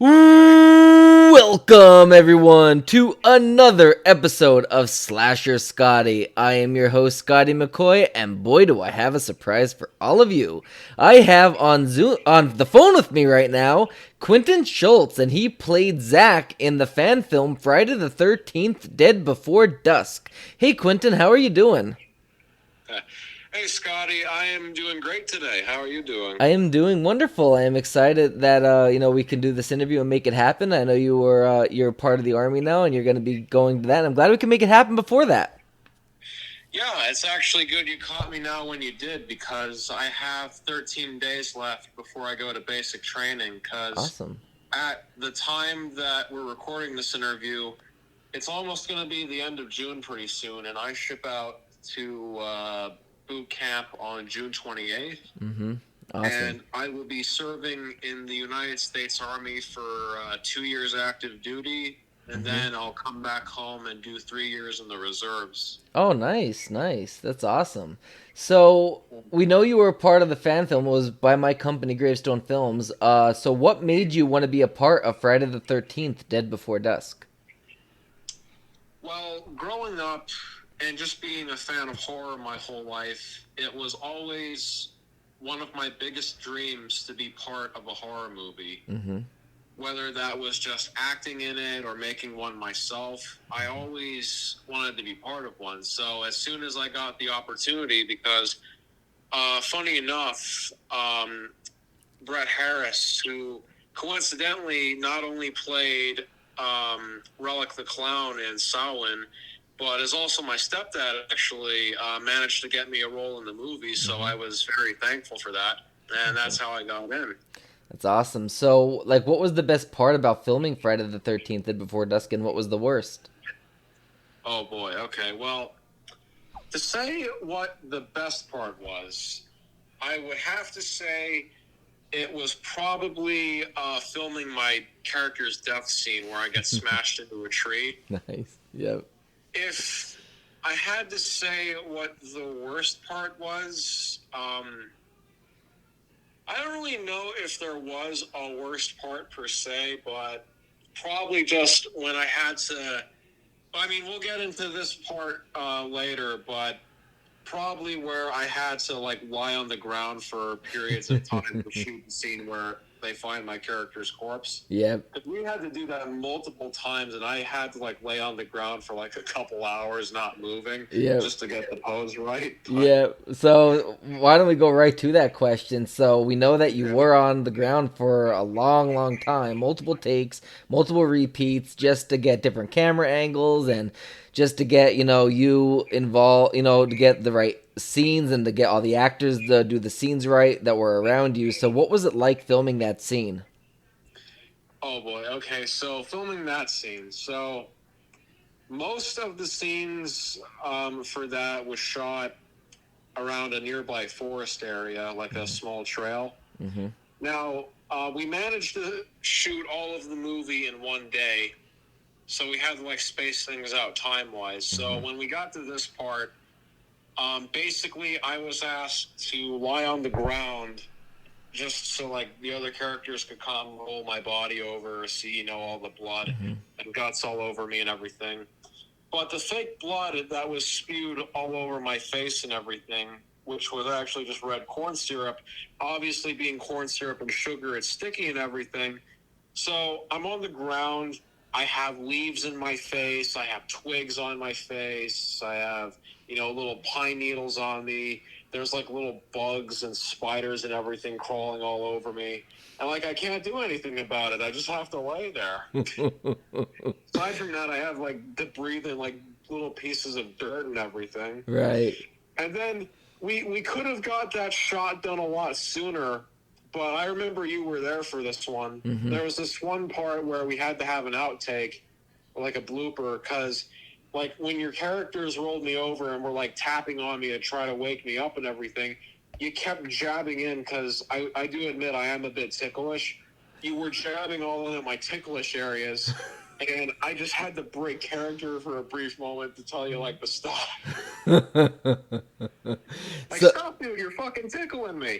Welcome everyone to another episode of Slasher Scotty. I am your host Scotty McCoy, and boy do I have a surprise for all of you. I have on the phone with me right now Quentin Schultz, and he played Zach in the fan film Friday the 13th Dead Before Dusk. Hey Quentin, how are you doing? Hey, Scotty, I am doing great today. How are you doing? I am doing wonderful. I am excited that we can do this interview and make it happen. I know you're part of the army now, and you're going to be going to that. And I'm glad we can make it happen before that. Yeah, it's actually good you caught me now when you did because I have 13 days left before I go to basic training because Awesome. at the time that we're recording this interview, it's almost going to be the end of June pretty soon, and I ship out to boot camp on June 28th. Mm-hmm. Awesome. And I will be serving in the United States Army for 2 years active duty, and then I'll come back home and do 3 years in the reserves. Oh, nice, nice. That's awesome. So we know you were a part of the fan film. It was by my company, Gravestone Films. So what made you want to be a part of Friday the 13th, Dead Before Dusk? Well, growing up and just being a fan of horror my whole life, it was always one of my biggest dreams to be part of a horror movie. Mm-hmm. Whether that was just acting in it or making one myself, I always wanted to be part of one. So as soon as I got the opportunity, because funny enough, Brett Harris, who coincidentally not only played Relic the Clown in Samhain, but is also my stepdad, actually managed to get me a role in the movie. So I was very thankful for that. And that's how I got in. That's awesome. So, what was the best part about filming Friday the 13th, Dead Before Dusk, and what was the worst? Oh boy. Okay. Well, to say what the best part was, I would have to say it was probably filming my character's death scene where I get smashed into a tree. Nice. Yep. If I had to say what the worst part was, I don't really know if there was a worst part per se, but probably just when I had to. I mean, we'll get into this part later, but probably where I had to lie on the ground for periods of time to shoot the scene where they find my character's corpse. Yep. We had to do that multiple times, and I had to lay on the ground for a couple hours, not moving, Yep. just to get the pose right. Yeah. So why don't we go right to that question? So we know that you were on the ground for a long, long time, multiple takes, multiple repeats, just to get different camera angles and just to get you involved, to get the right scenes and to get all the actors to do the scenes right that were around you. So what was it like filming that scene? Oh boy. Okay, so filming that scene. So most of the scenes for that was shot around a nearby forest area, like a small trail. Mm-hmm. Now, we managed to shoot all of the movie in one day, so we had to space things out time-wise. So when we got to this part, basically I was asked to lie on the ground just so the other characters could come roll my body over, see all the blood and guts all over me and everything. But the fake blood that was spewed all over my face and everything, which was actually just red corn syrup, obviously being corn syrup and sugar, it's sticky and everything. So I'm on the ground. I have leaves in my face. I have twigs on my face. I have, little pine needles on me. There's little bugs and spiders and everything crawling all over me. And I can't do anything about it. I just have to lay there. Aside from that, I have debris and little pieces of dirt and everything. Right. And then we could have got that shot done a lot sooner, but I remember you were there for this one. Mm-hmm. There was this one part where we had to have an outtake, a blooper, because when your characters rolled me over and were tapping on me to try to wake me up and everything, you kept jabbing in, because I do admit I am a bit ticklish. You were jabbing all in my ticklish areas, And I just had to break character for a brief moment to tell you, like, to stop. Like, So stop, dude, you're fucking tickling me.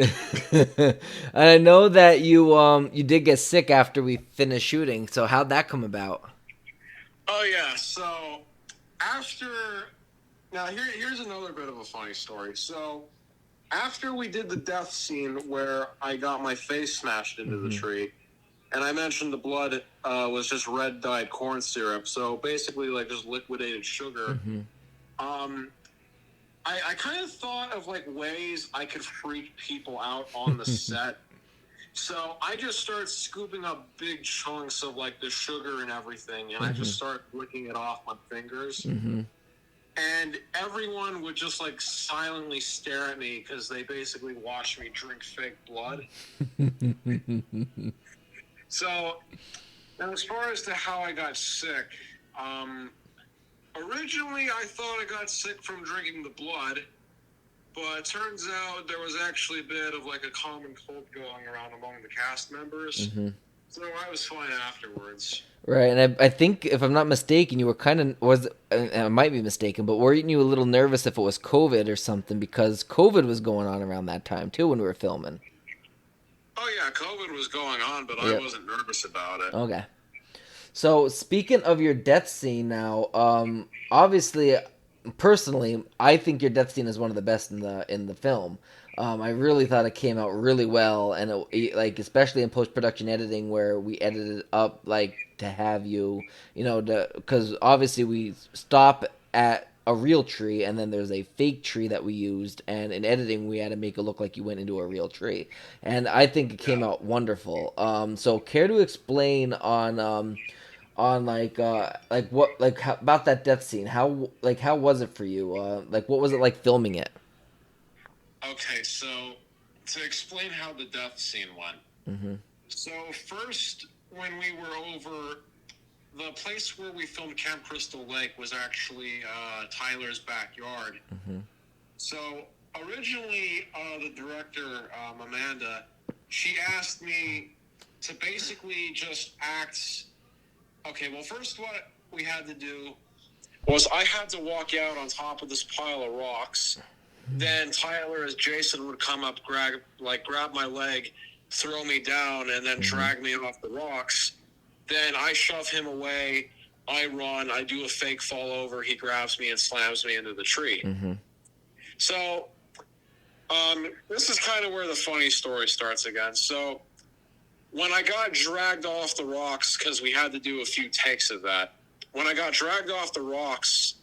I know that you did get sick after we finished shooting. So how'd that come about? Oh, yeah, so after... Now, here's another bit of a funny story. So, after we did the death scene where I got my face smashed into the tree, and I mentioned the blood was just red dyed corn syrup, so basically like just liquidated sugar. Um, I kind of thought of like ways I could freak people out on the set. So I just started scooping up big chunks of like the sugar and everything, and I just started licking it off my fingers. And everyone would just like silently stare at me because they basically watched me drink fake blood. So, and as far as to how I got sick, originally I thought I got sick from drinking the blood, but it turns out there was actually a bit of like a common cold going around among the cast members. So I was fine afterwards. Right, and I think if I'm not mistaken, you were kind of I might be mistaken, but weren't you a little nervous if it was COVID or something because COVID was going on around that time too when we were filming. Oh yeah, COVID was going on, but I Yep. wasn't nervous about it. Okay. So speaking of your death scene now, obviously, personally, I think your death scene is one of the best in the film. I really thought it came out really well, and like especially in post production editing where we edited it up like to have you, because obviously we stop at a real tree and then there's a fake tree that we used, and in editing we had to make it look like you went into a real tree, and I think it came out wonderful. So care to explain on like what like how, about that death scene, how was it for you, like what was it like filming it? Okay, so to explain how the death scene went. So first, when we were over, the place where we filmed Camp Crystal Lake was actually Tyler's backyard. So originally, the director, Amanda, she asked me to basically just act. Okay, well, first what we had to do was I had to walk out on top of this pile of rocks. Then Tyler, as Jason, would come up, grab my leg, throw me down, and then drag me off the rocks. Then I shove him away. I run. I do a fake fall over. He grabs me and slams me into the tree. So this is kind of where the funny story starts again. So when I got dragged off the rocks, because we had to do a few takes of that, when I got dragged off the rocks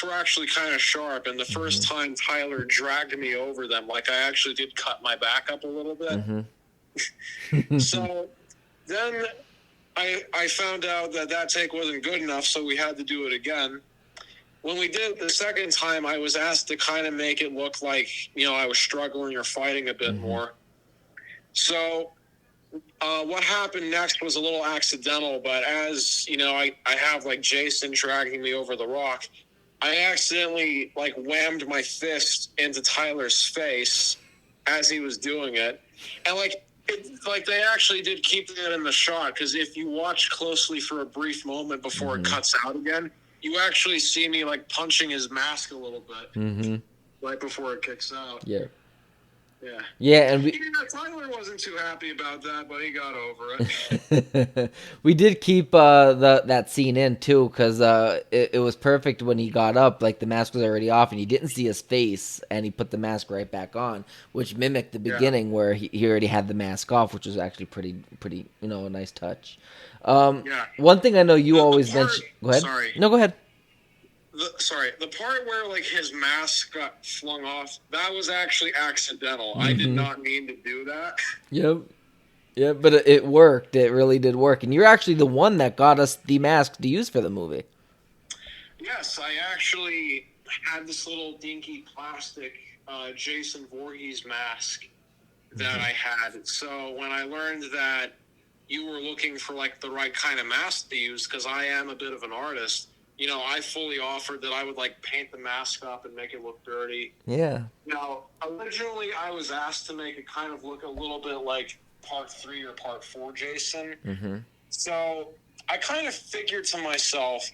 were actually kind of sharp, and the first time Tyler dragged me over them, like I actually did cut my back up a little bit. So then I found out that take wasn't good enough, so we had to do it again. When we did it the second time, I was asked to kind of make it look like, I was struggling or fighting a bit more. So what happened next was a little accidental, but as, I have, like, Jason dragging me over the rock, I accidentally, like, whammed my fist into Tyler's face as he was doing it. And, they actually did keep that in the shot, because if you watch closely for a brief moment before it cuts out again, you actually see me, like, punching his mask a little bit right before it kicks out. Yeah. Yeah, and Tyler wasn't too happy about that, but he got over it. We did keep that scene in too, because it was perfect when he got up, like the mask was already off and you didn't see his face, and he put the mask right back on, which mimicked the beginning where he already had the mask off, which was actually pretty a nice touch. One thing I know you always mention. Go ahead. Sorry. No, go ahead. The part where like his mask got flung off, that was actually accidental. I did not mean to do that. Yep, but it worked. It really did work, and you're actually the one that got us the mask to use for the movie. Yes, I actually had this little dinky plastic Jason Voorhees mask that I had. So when I learned that you were looking for like the right kind of mask to use, because I am a bit of an artist, I fully offered that I would like paint the mask up and make it look dirty. Yeah. Now, originally I was asked to make it kind of look a little bit like Part 3 or Part 4 Jason. So I kind of figured to myself,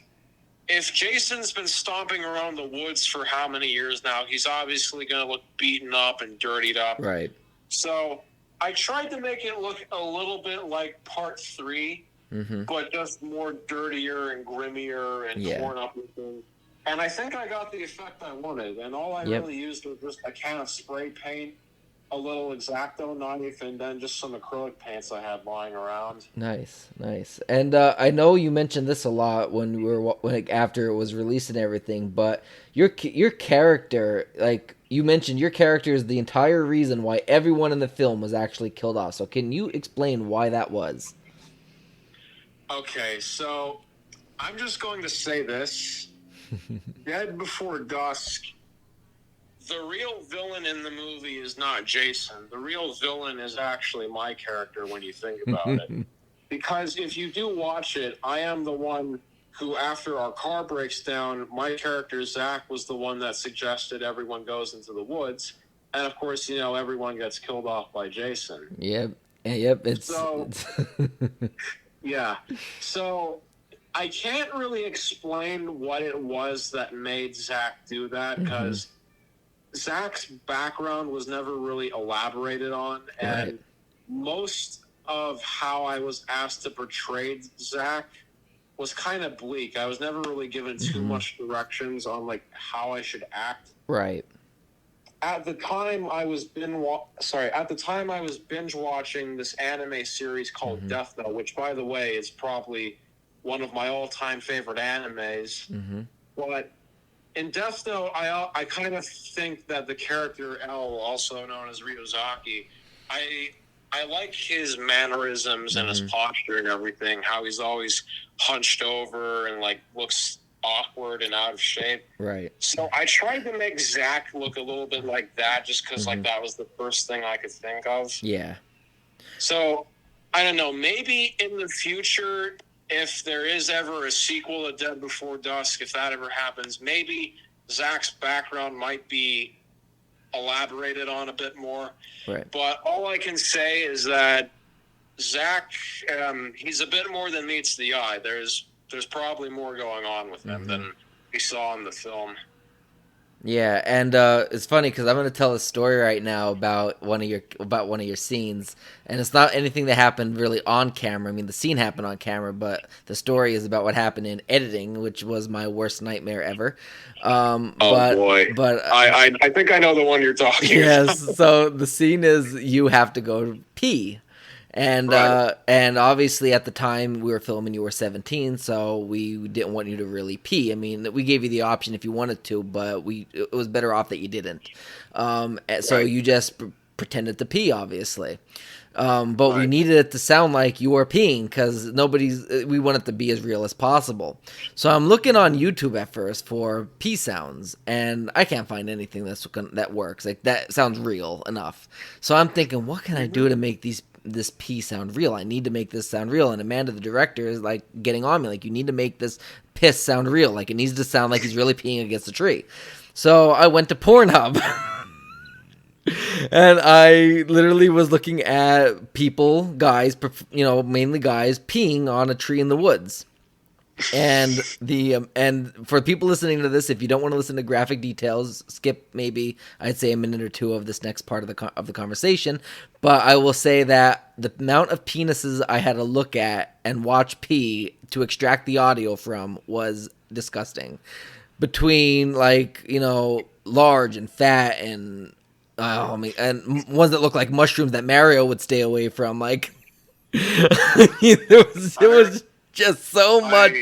if Jason's been stomping around the woods for how many years now, he's obviously going to look beaten up and dirtied up. Right. So I tried to make it look a little bit like Part 3, but just more dirtier and grimmier and torn up and things. And I think I got the effect I wanted. And all I really used was just a can of spray paint, a little X-Acto knife, and then just some acrylic paints I had lying around. Nice. And I know you mentioned this a lot when we were after it was released and everything, but your character, like you mentioned, your character is the entire reason why everyone in the film was actually killed off. So can you explain why that was? Okay, so I'm just going to say this. Dead Before Dusk, the real villain in the movie is not Jason. The real villain is actually my character when you think about it. Because if you do watch it, I am the one who, after our car breaks down, my character, Zach, was the one that suggested everyone goes into the woods. And, of course, you know, everyone gets killed off by Jason. Yep. Yeah. So I can't really explain what it was that made Zach do that, because Zach's background was never really elaborated on, and most of how I was asked to portray Zach was kind of bleak. I was never really given too much directions on like how I should act. Right. At the time I was binge watching this anime series called Death Note, which, by the way, is probably one of my all-time favorite animes. But in Death Note, I kind of think that the character L, also known as Ryuzaki, I like his mannerisms and his posture and everything, how he's always hunched over and like looks awkward and out of shape. Right. So I tried to make Zach look a little bit like that, just because like that was the first thing I could think of. Yeah. So I don't know, maybe in the future, if there is ever a sequel to Dead Before Dusk, if that ever happens, maybe Zach's background might be elaborated on a bit more. Right. But all I can say is that Zach, he's a bit more than meets the eye. There's probably more going on with him than we saw in the film. Yeah, and it's funny because I'm going to tell a story right now about one of your scenes, and it's not anything that happened really on camera. I mean, the scene happened on camera, but the story is about what happened in editing, which was my worst nightmare ever. Boy! But I think I know the one you're talking about. Yes. So the scene is you have to go pee. And and obviously at the time we were filming, you were 17, so we didn't want you to really pee. I mean, we gave you the option if you wanted to, but it was better off that you didn't. So you just pretended to pee, obviously. But we needed it to sound like you were peeing because we want it to be as real as possible. So I'm looking on YouTube at first for pee sounds, and I can't find anything that works. Like that sounds real enough. So I'm thinking, what can I do to make this pee sound real? I need to make this sound real. And Amanda, the director, is like getting on me, like, you need to make this piss sound real. Like it needs to sound like he's really peeing against a tree. So I went to Pornhub and I literally was looking at guys, mainly guys, peeing on a tree in the woods. And and for people listening to this, if you don't want to listen to graphic details, skip maybe I'd say a minute or two of this next part of the conversation. But I will say that the amount of penises I had to look at and watch pee to extract the audio from was disgusting. Between large and fat and and ones that look like mushrooms that Mario would stay away from. Like it was just so much.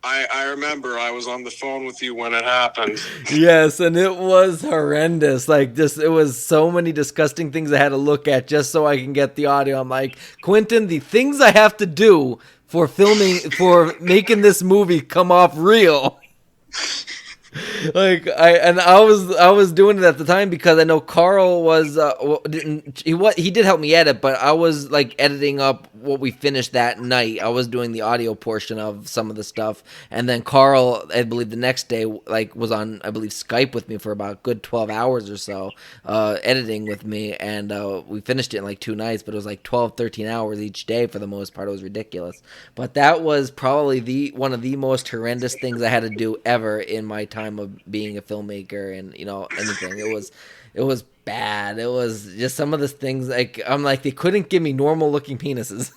I remember I was on the phone with you when it happened. Yes, and it was horrendous. Like it was so many disgusting things I had to look at just so I can get the audio. I'm like, Quentin, the things I have to do for making this movie come off real. Like I was doing it at the time because I know Carl was he did help me edit, but I was like editing up what we finished that night. I was doing the audio portion of some of the stuff, and then Carl, I believe the next day, like was on, I believe, Skype with me for about a good 12 hours or so, editing with me, and we finished it in like 2 nights, but it was like 12, 13 hours each day for the most part. It was ridiculous, but that was probably one of the most horrendous things I had to do ever in my time of being a filmmaker and anything. It was bad. It was just some of the things, like I'm like, they couldn't give me normal looking penises.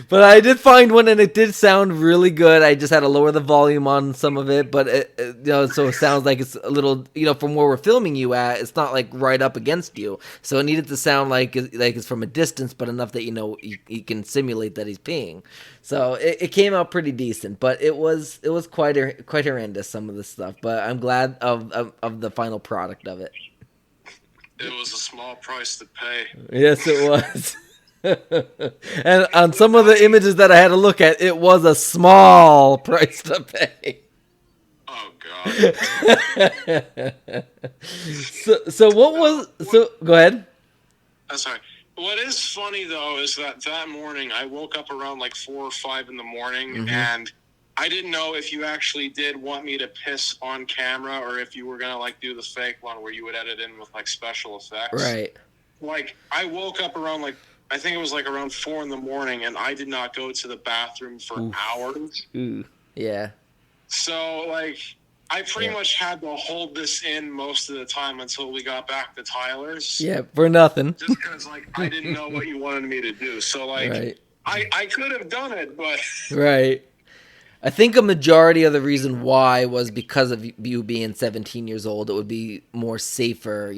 But I did find one, and it did sound really good. I just had to lower the volume on some of it, but so it sounds like it's a little, from where we're filming you at, it's not like right up against you, so it needed to sound like it's from a distance, but enough that you can simulate that he's peeing. So it came out pretty decent, but it was quite horrendous, some of the stuff. But I'm glad of the final product of it. It was a small price to pay. Yes, it was. And on some of the images that I had to look at, it was a small price to pay. Oh God. So what was go ahead. I'm sorry. What is funny though is that morning I woke up around like 4 or 5 in the morning, mm-hmm. and I didn't know if you actually did want me to piss on camera or if you were gonna like do the fake one where you would edit in with like special effects. Right. Like I woke up around like, I think it was like around 4 in the morning, and I did not go to the bathroom for hours. Ooh. Yeah. So like I pretty much had to hold this in most of the time until we got back to Tyler's. Yeah, for nothing. Just because like I didn't know what you wanted me to do. So like right. I could have done it, but right. I think a majority of the reason why was because of you being 17 years old. It would be more safer,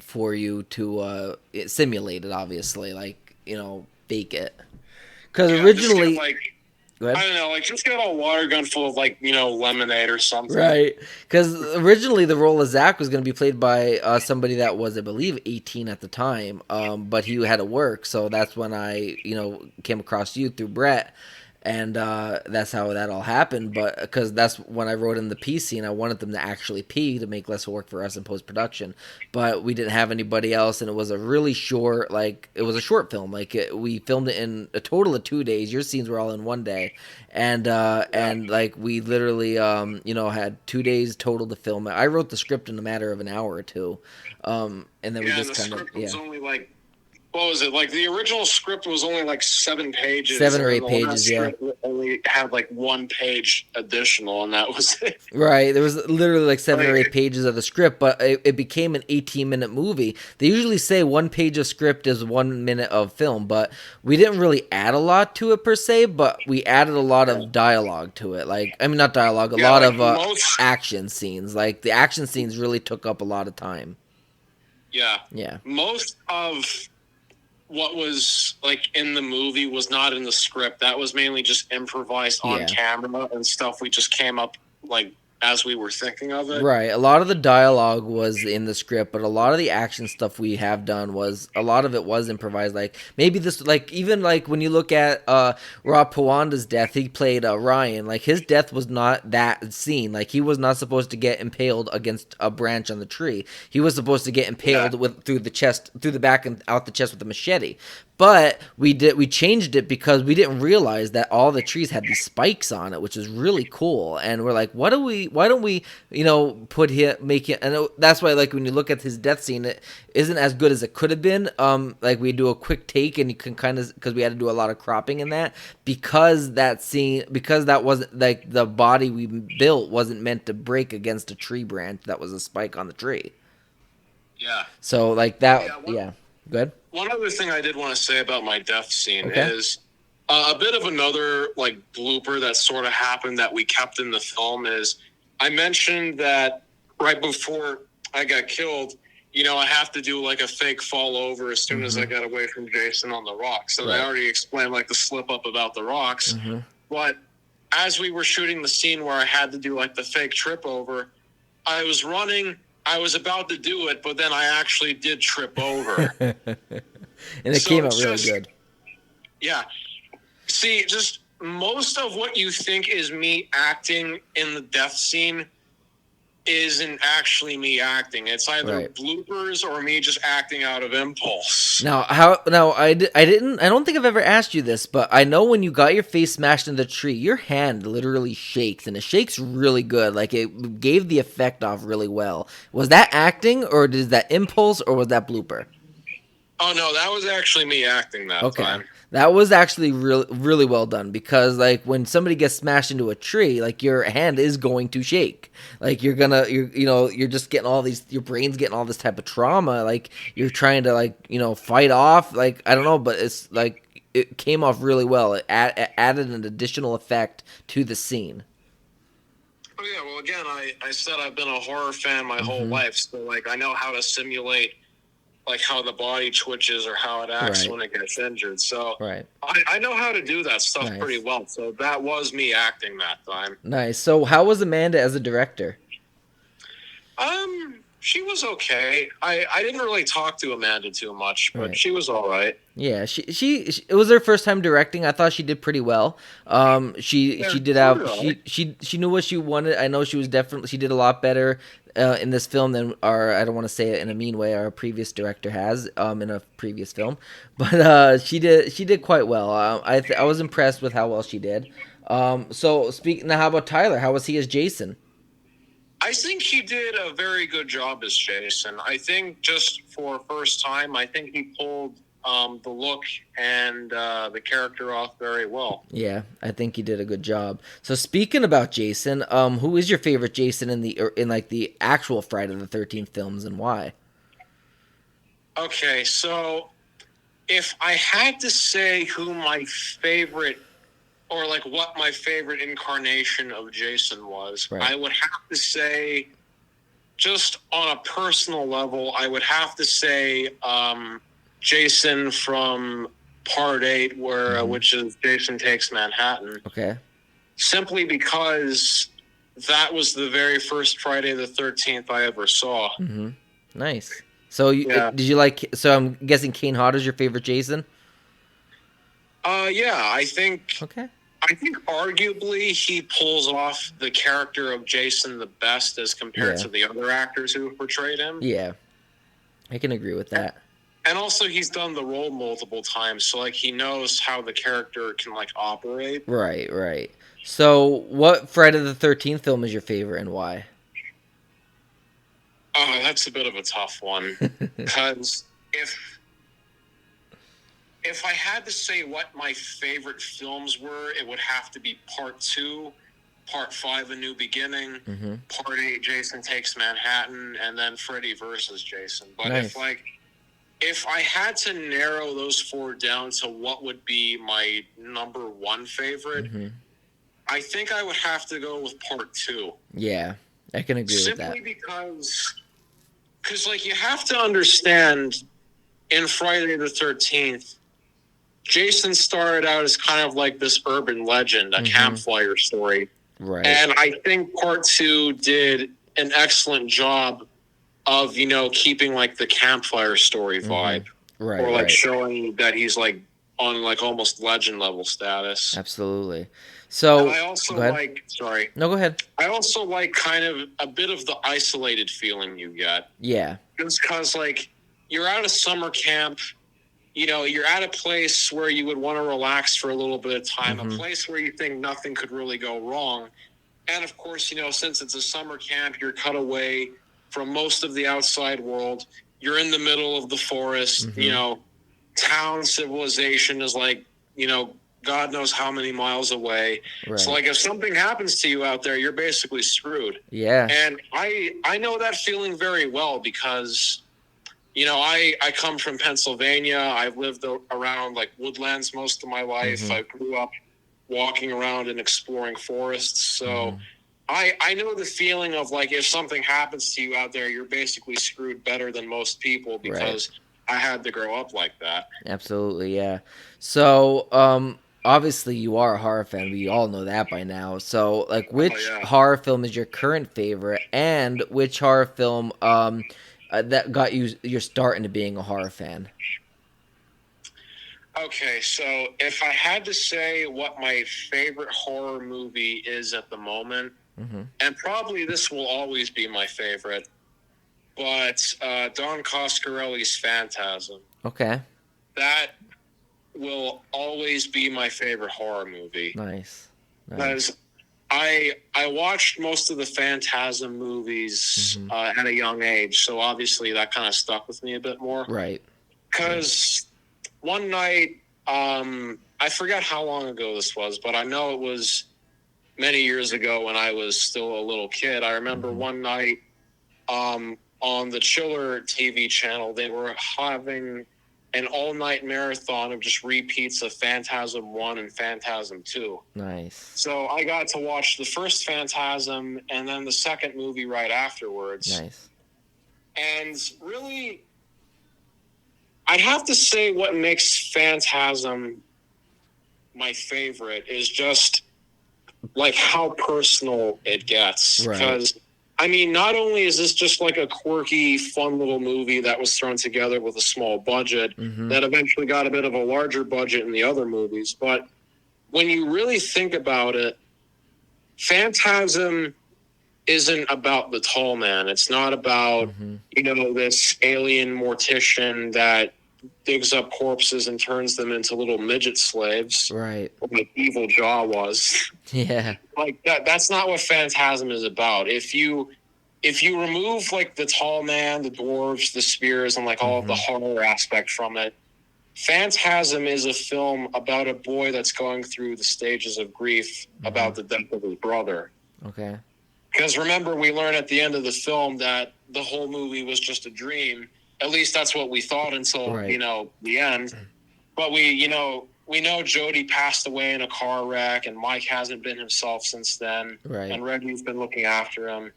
for you to simulate it, obviously, like, fake it. Because originally, I don't know, like just get a water gun full of like, lemonade or something. Right. Because originally the role of Zach was going to be played by somebody that was, I believe, 18 at the time, but he had to work. So that's when I, came across you through Brett. And that's how that all happened, but because that's when I wrote in the pee scene, I wanted them to actually pee to make less work for us in post-production, but we didn't have anybody else, and it was a really short, it was a short film. We filmed it in a total of 2 days. Your scenes were all in 1 day, and we literally, had 2 days total to film it. I wrote the script in a matter of an hour or two, and then we just kind of, was only like, what was it? Like the original script was only like 7 pages. 7 or 8 pages, yeah. Only had like 1 page additional, and that was it. Right. There was literally like 7 or 8 pages of the script, but it became an 18-minute movie. They usually say 1 page of script is 1 minute of film, but we didn't really add a lot to it per se, but we added a lot of dialogue to it. Not dialogue, a lot of action scenes. Like the action scenes really took up a lot of time. Yeah. Yeah. Most of what was like in the movie was not in the script. That was mainly just improvised on camera and stuff we just came up like as we were thinking of it. Right. A lot of the dialogue was in the script, but a lot of the action stuff we have done a lot of it was improvised. Like maybe this, even when you look at Rob Pawanda's death, he played Ryan. Like his death was not that scene. Like he was not supposed to get impaled against a branch on the tree. He was supposed to get impaled through the back and out the chest with a machete. But we changed it because we didn't realize that all the trees had these spikes on it, which is really cool. And we're like, why don't we, make it, and that's why, like, when you look at his death scene, it isn't as good as it could have been. We do a quick take, and you can because we had to do a lot of cropping in that, because that wasn't, like, the body we built wasn't meant to break against a tree branch that was a spike on the tree. Yeah. So, like, that, yeah. Go ahead. One other thing I did want to say about my death scene is a bit of another like blooper that sort of happened that we kept in the film is I mentioned that right before I got killed, I have to do like a fake fall over as soon as I got away from Jason on the rocks. So I already explained like the slip up about the rocks. Mm-hmm. But as we were shooting the scene where I had to do like the fake trip over, I was running. I was about to do it, but then I actually did trip over. And it came out really good. Yeah. See, just most of what you think is me acting in the death scene isn't actually me acting. It's either bloopers or me just acting out of impulse. Now, I don't think I've ever asked you this, but I know when you got your face smashed in the tree, your hand literally shakes, and it shakes really good. Like, it gave the effect off really well. Was that acting, or is that impulse, or was that blooper? Oh, no, that was actually me acting that time. That was actually really, really well done, because like when somebody gets smashed into a tree, like your hand is going to shake. Like you're just getting all these, your brain's getting all this type of trauma. Like you're trying to fight off. Like, I don't know, but it's like it came off really well. It added an additional effect to the scene. Oh yeah, well again, I said I've been a horror fan my whole life, so like I know how to simulate like how the body twitches or how it acts when it gets injured. So I know how to do that stuff pretty well. So that was me acting that time. Nice. So how was Amanda as a director? She was okay. I didn't really talk to Amanda too much, but she was all right. Yeah, she it was her first time directing. I thought she did pretty well. She knew what she wanted. I know she did a lot better in this film than I don't want to say it in a mean way, our previous director has in a previous film, but she did quite well. I was impressed with how well she did. So speaking now, how about Tyler? How was he as Jason? I think he did a very good job as Jason. I think just for first time, I think he pulled the look and the character off very well. Yeah, I think he did a good job. So speaking about Jason, who is your favorite Jason in the actual Friday the 13th films, and why? Okay, so if I had to say who my favorite, or like what my favorite incarnation of Jason was, I would have to say, just on a personal level, I would have to say Jason from Part 8, which is Jason Takes Manhattan. Okay. Simply because that was the very first Friday the 13th I ever saw. Mm-hmm. Nice. So did you like? So I'm guessing Kane Hodder's your favorite Jason. Yeah, I think. Okay. I think arguably he pulls off the character of Jason the best as compared to the other actors who have portrayed him. Yeah, I can agree with that. And also he's done the role multiple times, so like he knows how the character can like operate. Right. So what Friday the 13th film is your favorite, and why? Oh, that's a bit of a tough one. Because if I had to say what my favorite films were, it would have to be Part 2, Part 5, A New Beginning, Part 8, Jason Takes Manhattan, and then Freddy vs. Jason. But if I had to narrow those four down to what would be my number one favorite, I think I would have to go with Part 2. Yeah, I can agree with that. Simply because like you have to understand, in Friday the 13th, Jason started out as kind of like this urban legend, a campfire story. Right. And I think Part 2 did an excellent job of, keeping like the campfire story vibe. Right. Or like showing that he's like on like almost legend level status. Absolutely. So and I also like, sorry. No, go ahead. I also like kind of a bit of the isolated feeling you get. Yeah. Just because like you're at a summer camp, you're at a place where you would want to relax for a little bit of time, a place where you think nothing could really go wrong. And of course, since it's a summer camp, you're cut away from most of the outside world. You're in the middle of the forest, town civilization is like, God knows how many miles away. Right. So like if something happens to you out there, you're basically screwed. Yeah. And I know that feeling very well because I come from Pennsylvania. I've lived around like woodlands most of my life. I grew up walking around and exploring forests. So I know the feeling of like if something happens to you out there, you're basically screwed better than most people because I had to grow up like that. Absolutely, yeah. So obviously you are a horror fan. We all know that by now. So like which horror film is your current favorite, and which horror film that got you your start into being a horror fan? Okay, so if I had to say what my favorite horror movie is at the moment, Mm-hmm. and probably this will always be my favorite, but Don Coscarelli's Phantasm. Okay. That will always be my favorite horror movie. Nice. Because I watched most of the Phantasm movies Mm-hmm. at a young age, so obviously that kind of stuck with me a bit more. Right. Because one night, I forget how long ago this was, but I know it was many years ago when I was still a little kid. I remember one night on the Chiller TV channel, they were having an all-night marathon of just repeats of Phantasm 1 and Phantasm 2. Nice. So I got to watch the first Phantasm and then the second movie right afterwards. Nice. And really, I'd have to say what makes Phantasm my favorite is just like how personal it gets. Right. Because, I mean, not only is this just like a quirky, fun little movie that was thrown together with a small budget that eventually got a bit of a larger budget in the other movies, but when you really think about it, Phantasm isn't about the tall man. It's not about, this alien mortician that digs up corpses and turns them into little midget slaves. Right. Like Evil Jaw was. Yeah. Like that's not what Phantasm is about. If you remove like the tall man, the dwarves, the spears, and like all of the horror aspect from it, Phantasm is a film about a boy that's going through the stages of grief about the death of his brother. Okay. Because remember, we learn at the end of the film that the whole movie was just a dream. At least that's what we thought until, the end. But we know Jody passed away in a car wreck, and Mike hasn't been himself since then. Right. And Reggie's been looking after him.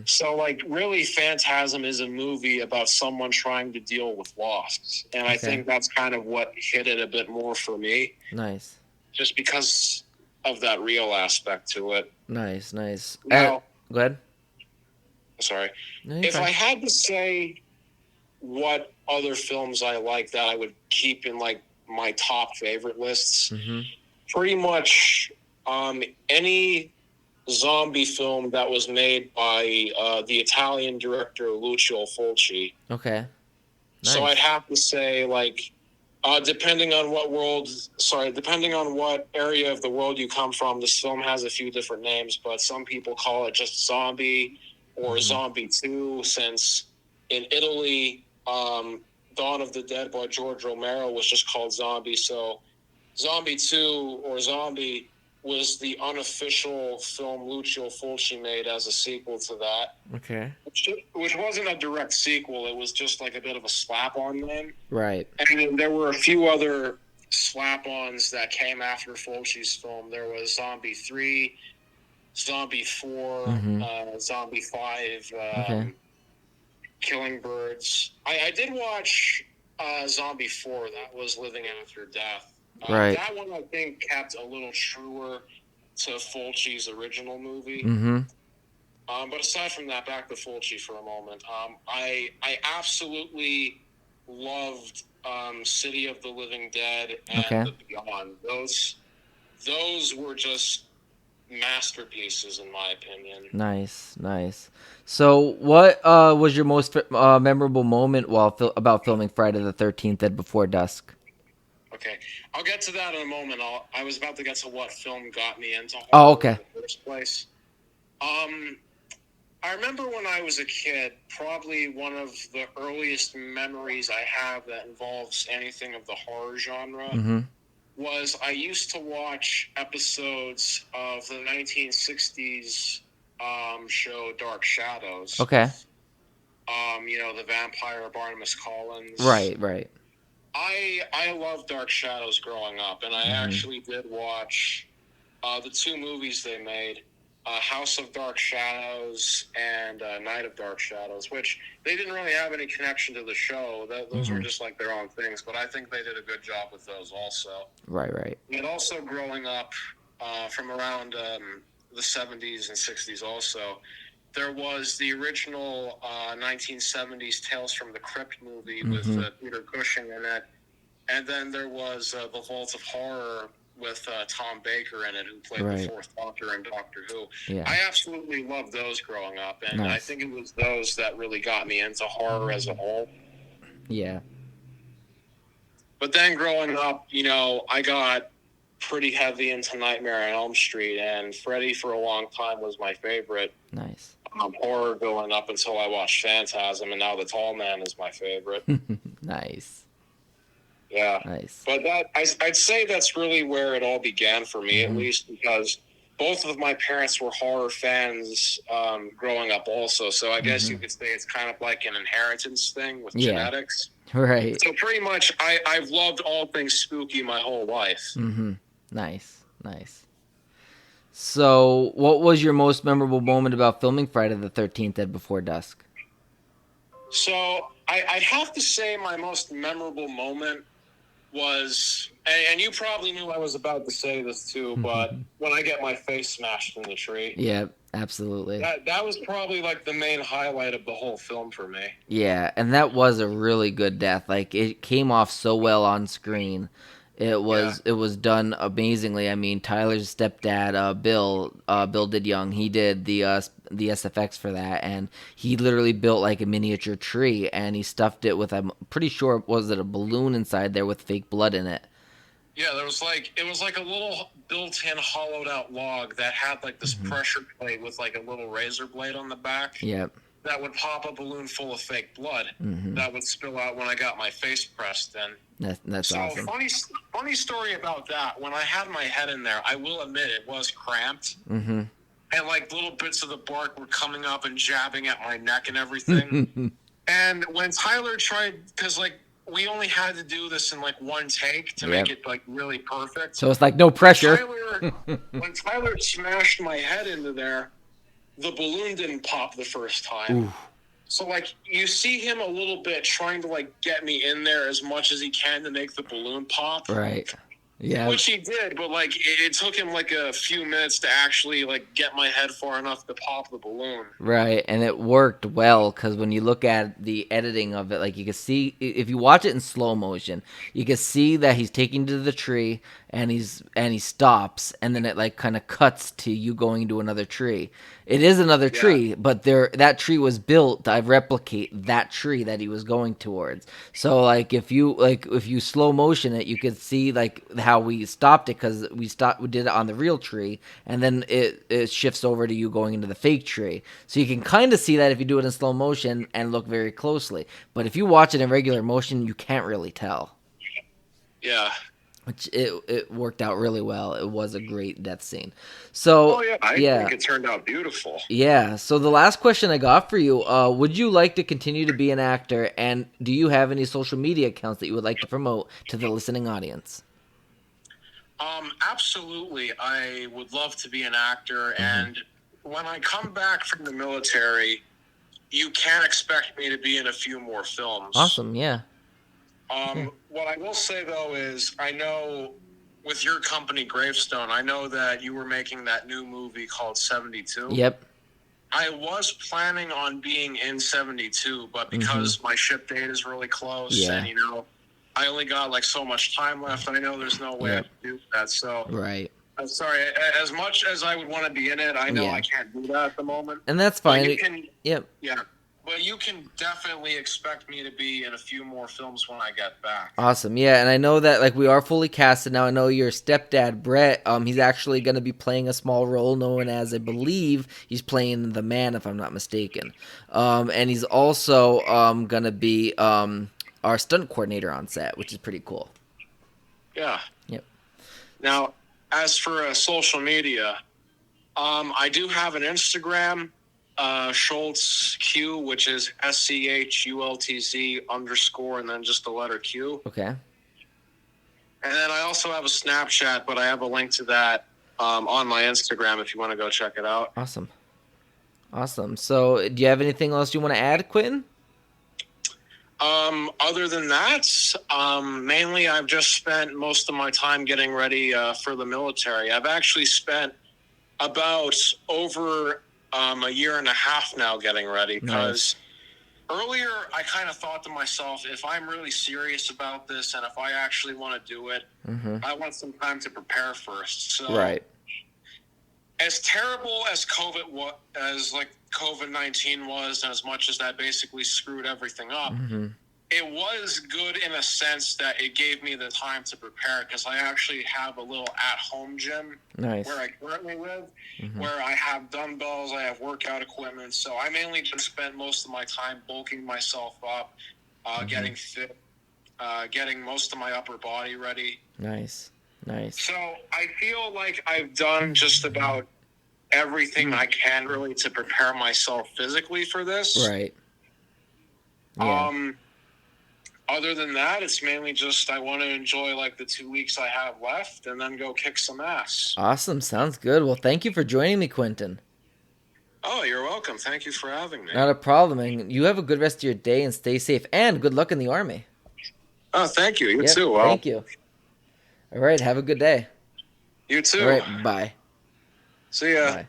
So, like, really, Phantasm is a movie about someone trying to deal with loss. And I think that's kind of what hit it a bit more for me. Nice. Just because of that real aspect to it. Nice. Now, go ahead. Sorry. No, you're If fine. I had to say what other films I like that I would keep in, like, my top favorite lists, pretty much any zombie film that was made by the Italian director Lucio Fulci. Okay. Nice. So I'd have to say, like, depending on what area of the world you come from, this film has a few different names, but some people call it just Zombie or Zombie 2, since in Italy, Dawn of the Dead by George Romero was just called Zombie. So Zombie 2 or Zombie was the unofficial film Lucio Fulci made as a sequel to that. Okay. Which wasn't a direct sequel. It was just like a bit of a slap-on name. Right. And then there were a few other slap-ons that came after Fulci's film. There was Zombie 3, Zombie 4, Zombie 5, Killing Birds. I did watch Zombie 4. That was Living After Death. Right. That one, I think, kept a little truer to Fulci's original movie. But aside from that, back to Fulci for a moment. I absolutely loved City of the Living Dead and The Beyond. Those were just masterpieces, in my opinion. Nice. So, what was your most memorable moment while about filming Friday the 13th and Before Dusk? Okay, I'll get to that in a moment. I was about to get to what film got me into horror in the first place. I remember when I was a kid, probably one of the earliest memories I have that involves anything of the horror genre was I used to watch episodes of the 1960s show Dark Shadows. Okay. The vampire Barnabas Collins. Right. I loved Dark Shadows growing up, and I actually did watch the two movies they made, House of Dark Shadows and Night of Dark Shadows, which they didn't really have any connection to the show. Those were just like their own things, but I think they did a good job with those also. Right. And also growing up from around the 70s and 60s also, there was the original 1970s Tales from the Crypt movie with Peter Cushing in it. And then there was The Vault of Horror with Tom Baker in it, who played the Right. Fourth Doctor in Doctor Who. Yeah. I absolutely loved those growing up, and I Nice. think it was those that really got me into horror as a whole. Yeah. But then growing up, I got pretty heavy into Nightmare on Elm Street, and Freddy for a long time was my favorite. Nice. Horror going up until I watched Phantasm, and now The Tall Man is my favorite. Nice. Yeah. Nice. But I'd say that's really where it all began for me, at least, because both of my parents were horror fans growing up also. So I guess you could say it's kind of like an inheritance thing with genetics. Right. So pretty much I've loved all things spooky my whole life. Nice. Nice. So what was your most memorable moment about filming Friday the 13th at Before Dusk? So I'd have to say my most memorable moment was, and you probably knew I was about to say this too, but when I get my face smashed in the tree. Yeah, absolutely. That was probably like the main highlight of the whole film for me. Yeah, and that was a really good death. Like, it came off so well on screen. It was done amazingly. I mean, Tyler's stepdad, Bill did Young. He did the SFX for that, and he literally built like a miniature tree, and he stuffed it with, I'm pretty sure, was it a balloon inside there with fake blood in it? Yeah, it was like a little built-in hollowed out log that had like this pressure plate with like a little razor blade on the back. Yep. That would pop a balloon full of fake blood that would spill out when I got my face pressed in. That's awesome. Funny story about that. When I had my head in there, I will admit it was cramped. And like little bits of the bark were coming up and jabbing at my neck and everything. And when Tyler tried, because like we only had to do this in like one take to make it like really perfect. So it's like no pressure. When Tyler smashed my head into there, the balloon didn't pop the first time. Ooh. So, like, you see him a little bit trying to, like, get me in there as much as he can to make the balloon pop. Right. Yeah. Which he did, but, like, it took him, like, a few minutes to actually, like, get my head far enough to pop the balloon. Right, and it worked well, because when you look at the editing of it, like, you can see, if you watch it in slow motion, you can see that he's taking to the tree, and he stops, and then it, like, kind of cuts to you going to another tree. It is another tree, but that tree was built to replicate that tree that he was going towards. So, like, if you slow motion it, you could see, like, how we stopped it, because we did it on the real tree, and then it shifts over to you going into the fake tree. So you can kind of see that if you do it in slow motion and look very closely. But if you watch it in regular motion, you can't really tell. Yeah. Which it worked out really well. It was a great death scene. So I think it turned out beautiful. Yeah. So the last question I got for you, would you like to continue to be an actor, and do you have any social media accounts that you would like to promote to the listening audience? Absolutely. I would love to be an actor, and when I come back from the military, you can expect me to be in a few more films. Awesome. Yeah. What I will say, though, is I know with your company, Gravestone, I know that you were making that new movie called 72. Yep. I was planning on being in 72, but because my ship date is really close and, I only got like so much time left, I know there's no way I can do that. So right. I'm sorry. As much as I would want to be in it, I know I can't do that at the moment. And that's fine. Yeah. But you can definitely expect me to be in a few more films when I get back. Awesome. Yeah, and I know that like we are fully casted now. I know your stepdad, Brett, he's actually going to be playing a small role known as, I believe, he's playing the man, if I'm not mistaken. And he's also going to be our stunt coordinator on set, which is pretty cool. Yeah. Yep. Now, as for social media, I do have an Instagram. Schultz Q, which is SCHULTZ _ and then just the letter Q. Okay. And then I also have a Snapchat, but I have a link to that on my Instagram if you want to go check it out. Awesome. So, do you have anything else you want to add, Quentin? Other than that, mainly I've just spent most of my time getting ready for the military. I've actually spent about over a year and a half now getting ready because earlier I kind of thought to myself, if I'm really serious about this and if I actually want to do it, I want some time to prepare first. So, Right. as terrible as COVID-19 was, and as much as that basically screwed everything up, it was good in a sense that it gave me the time to prepare, because I actually have a little at-home gym where I currently live, where I have dumbbells, I have workout equipment. So I mainly just spend most of my time bulking myself up, getting fit, getting most of my upper body ready. Nice. So I feel like I've done just about everything I can really to prepare myself physically for this. Right. Yeah. Other than that, it's mainly just I want to enjoy like the 2 weeks I have left and then go kick some ass. Awesome. Sounds good. Well, thank you for joining me, Quentin. Oh, you're welcome. Thank you for having me. Not a problem. And you have a good rest of your day and stay safe. And good luck in the Army. Oh, thank you. You too. Well, thank you. All right. Have a good day. You too. All right. Bye. See ya. Bye.